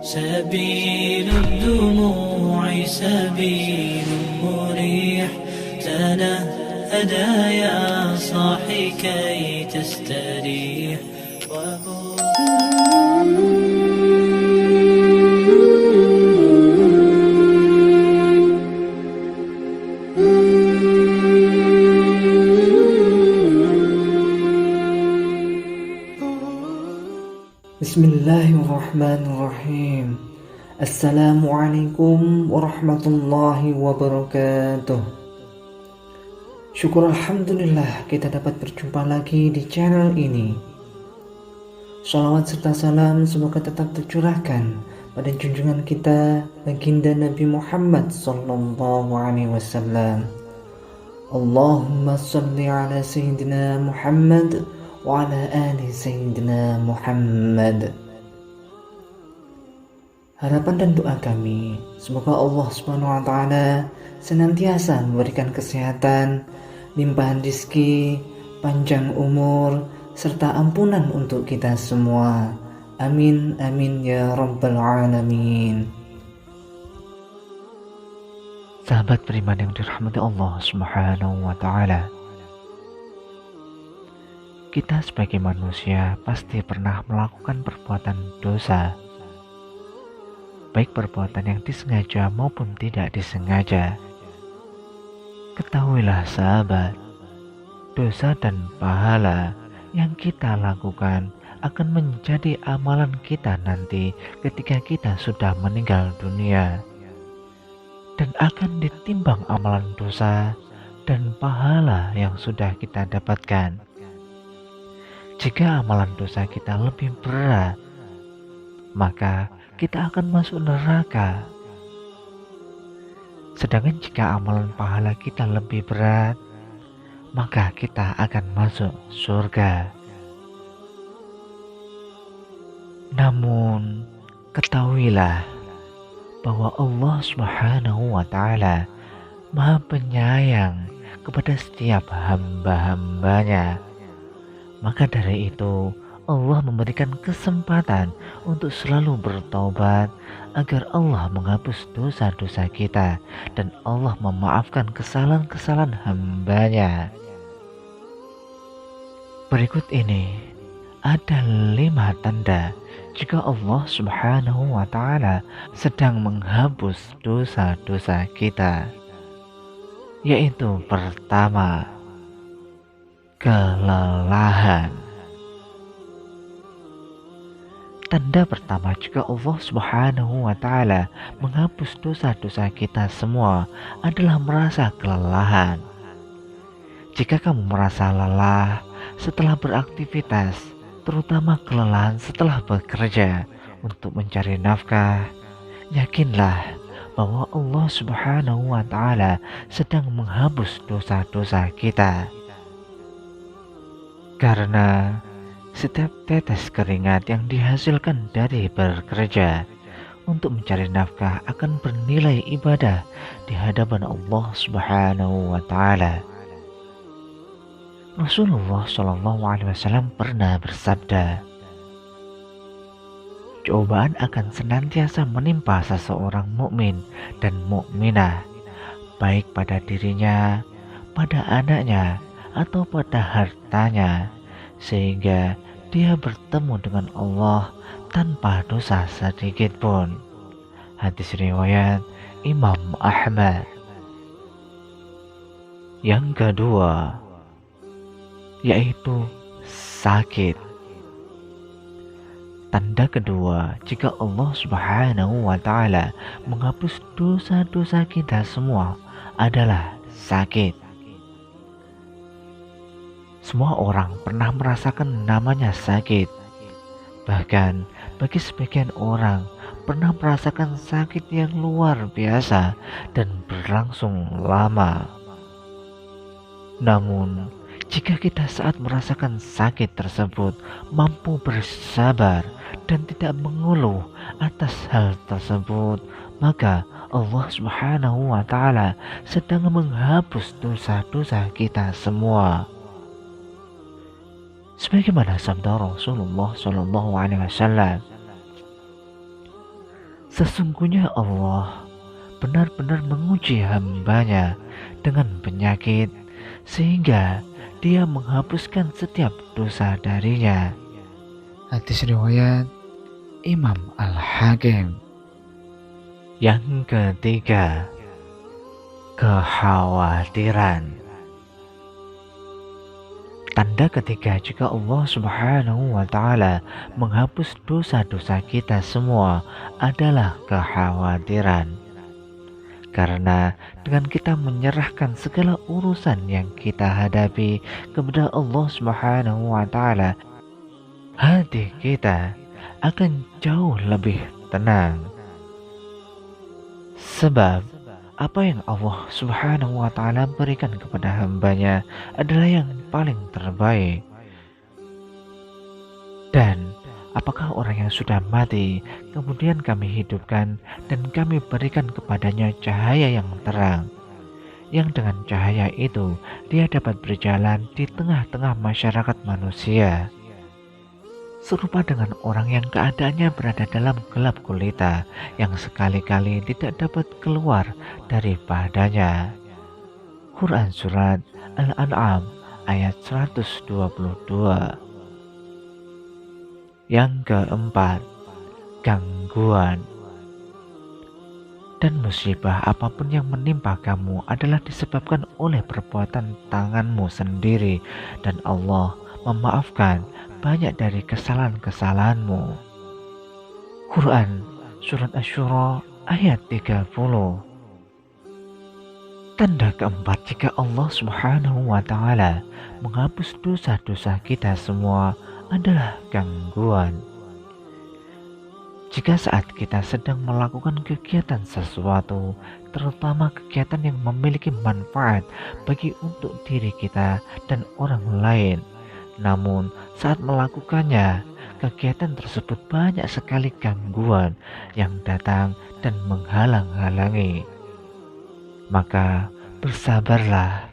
سبيل الدموع سبيل مريح، تنهد يا صاحي كي تستريح. Bismillahirrahmanirrahim. Assalamualaikum warahmatullahi wabarakatuh. Syukur alhamdulillah kita dapat berjumpa lagi di channel ini. Shalawat serta salam semoga tetap tercurahkan pada junjungan kita baginda Nabi Muhammad sallallahu alaihi wasallam. Allahumma shalli ala sayyidina Muhammad wa ala ali sayyidina Muhammad. Harapan dan doa kami, semoga Allah Subhanahu wa taala senantiasa memberikan kesehatan, limpahan rezeki, panjang umur, serta ampunan untuk kita semua. Amin amin ya rabbal alamin. Sahabat beriman yang dirahmati Allah Subhanahu wa taala, kita sebagai manusia pasti pernah melakukan perbuatan dosa, baik perbuatan yang disengaja maupun tidak disengaja. Ketahuilah sahabat, dosa dan pahala yang kita lakukan akan menjadi amalan kita nanti ketika kita sudah meninggal dunia, dan akan ditimbang amalan dosa dan pahala yang sudah kita dapatkan. Jika amalan dosa kita lebih berat, maka kita akan masuk neraka. Sedangkan jika amalan pahala kita lebih berat, maka kita akan masuk surga. Namun, ketahuilah bahwa Allah Subhanahu wa taala Maha Penyayang kepada setiap hamba-hambanya. Maka dari itu, Allah memberikan kesempatan untuk selalu bertaubat agar Allah menghapus dosa-dosa kita dan Allah memaafkan kesalahan-kesalahan hambanya. Berikut ini ada 5 tanda jika Allah Subhanahu wa taala sedang menghapus dosa-dosa kita. Yaitu pertama, kelelahan. Tanda pertama jika Allah Subhanahu wa taala menghapus dosa-dosa kita semua adalah merasa kelelahan. Jika kamu merasa lelah setelah beraktivitas, terutama kelelahan setelah bekerja untuk mencari nafkah, yakinlah bahwa Allah Subhanahu wa taala sedang menghapus dosa-dosa kita. Karena setiap tetes keringat yang dihasilkan dari bekerja untuk mencari nafkah akan bernilai ibadah di hadapan Allah Subhanahu wa taala. Rasulullah Shallallahu alaihi wasallam pernah bersabda, cobaan akan senantiasa menimpa seseorang mukmin dan mukminah, baik pada dirinya, pada anaknya, atau pada hartanya, sehingga dia bertemu dengan Allah tanpa dosa sedikit pun. Hadis riwayat Imam Ahmad. Yang kedua, yaitu sakit. Tanda kedua jika Allah Subhanahu wa taala menghapus dosa-dosa kita semua adalah sakit. Semua orang pernah merasakan namanya sakit. Bahkan bagi sebagian orang pernah merasakan sakit yang luar biasa dan berlangsung lama. Namun, jika kita saat merasakan sakit tersebut mampu bersabar dan tidak mengeluh atas hal tersebut, maka Allah Subhanahu wa taala sedang menghapus dosa-dosa kita semua. Sebagaimana sabda Rasulullah Shallallahu alaihi wasallam, Sesungguhnya Allah benar-benar menguji hambanya dengan penyakit sehingga dia menghapuskan setiap dosa darinya. Hadis riwayat Imam Al-Hakim. Yang ketiga, kekhawatiran. Tanda ketiga jika Allah Subhanahu wa Ta'ala menghapus dosa-dosa kita semua adalah kekhawatiran. Karena dengan kita menyerahkan segala urusan yang kita hadapi kepada Allah Subhanahu wa Ta'ala, hati kita akan jauh lebih tenang. Sebab apa yang Allah Subhanahu wa Ta'ala berikan kepada hambanya adalah yang paling terbaik. Dan apakah orang yang sudah mati kemudian kami hidupkan dan kami berikan kepadanya cahaya yang terang, yang dengan cahaya itu dia dapat berjalan di tengah-tengah masyarakat manusia, serupa dengan orang yang keadaannya berada dalam gelap gulita yang sekali-kali tidak dapat keluar daripadanya. Quran Surat Al-An'am ayat 122. Yang keempat, gangguan. Dan musibah apapun yang menimpa kamu adalah disebabkan oleh perbuatan tanganmu sendiri, dan Allah memaafkan banyak dari kesalahan-kesalahanmu. Quran Surat Asy-Syura ayat 30. Tanda keempat jika Allah Subhanahu wa Ta'ala menghapus dosa-dosa kita semua adalah gangguan. Jika saat kita sedang melakukan kegiatan sesuatu, terutama kegiatan yang memiliki manfaat bagi untuk diri kita dan orang lain, namun saat melakukannya, kegiatan tersebut banyak sekali gangguan yang datang dan menghalang-halangi, maka bersabarlah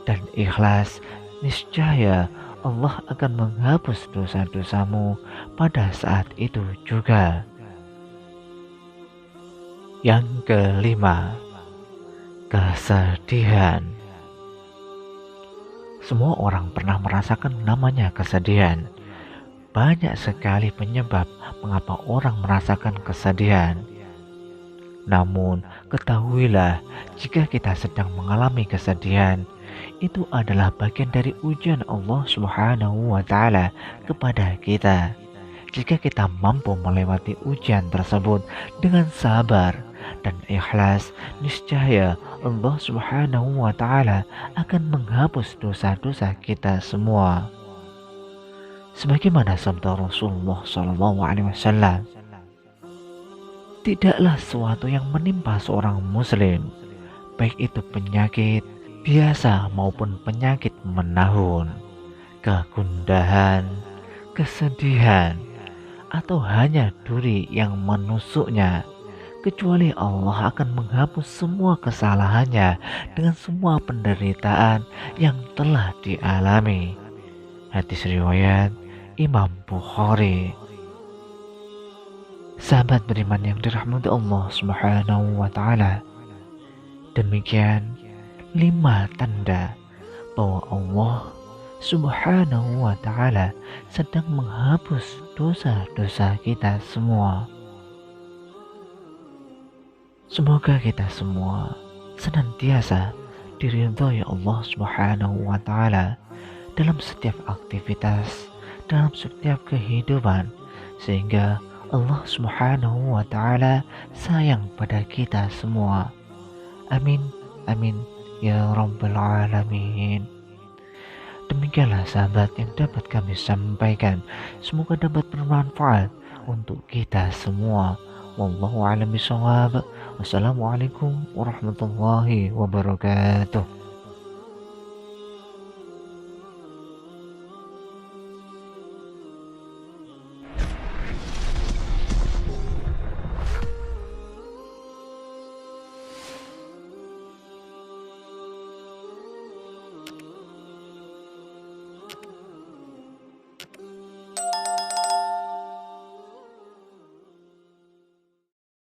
dan ikhlas, niscaya Allah akan menghapus dosa-dosamu pada saat itu juga. Yang kelima, kesedihan. Semua orang pernah merasakan namanya kesedihan. Banyak sekali penyebab mengapa orang merasakan kesedihan. Namun, ketahuilah jika kita sedang mengalami kesedihan, itu adalah bagian dari ujian Allah Subhanahu wa Ta'ala kepada kita. Jika kita mampu melewati ujian tersebut dengan sabar dan ikhlas, niscaya Allah Subhanahu wa Ta'ala akan menghapus dosa-dosa kita semua. Sebagaimana sabda Rasulullah SAW, tidaklah sesuatu yang menimpa seorang muslim, baik itu penyakit biasa maupun penyakit menahun, kegundahan, kesedihan, atau hanya duri yang menusuknya, kecuali Allah akan menghapus semua kesalahannya dengan semua penderitaan yang telah dialami. Hadis riwayat Imam Bukhari. Sahabat beriman yang dirahmati Allah Subhanahu wa Ta'ala, demikian 5 tanda bahwa Allah Subhanahu wa Ta'ala sedang menghapus dosa-dosa kita semua. Semoga kita semua senantiasa diridhoi Allah Subhanahu wa Ta'ala dalam setiap aktivitas, dalam setiap kehidupan, sehingga Allah Subhanahu wa Ta'ala sayang pada kita semua. Amin, amin ya Rabbal Alamin. Demikianlah sahabat yang dapat kami sampaikan. Semoga dapat bermanfaat untuk kita semua. Wallahu a'lam bishawab. Wassalamualaikum warahmatullahi wabarakatuh.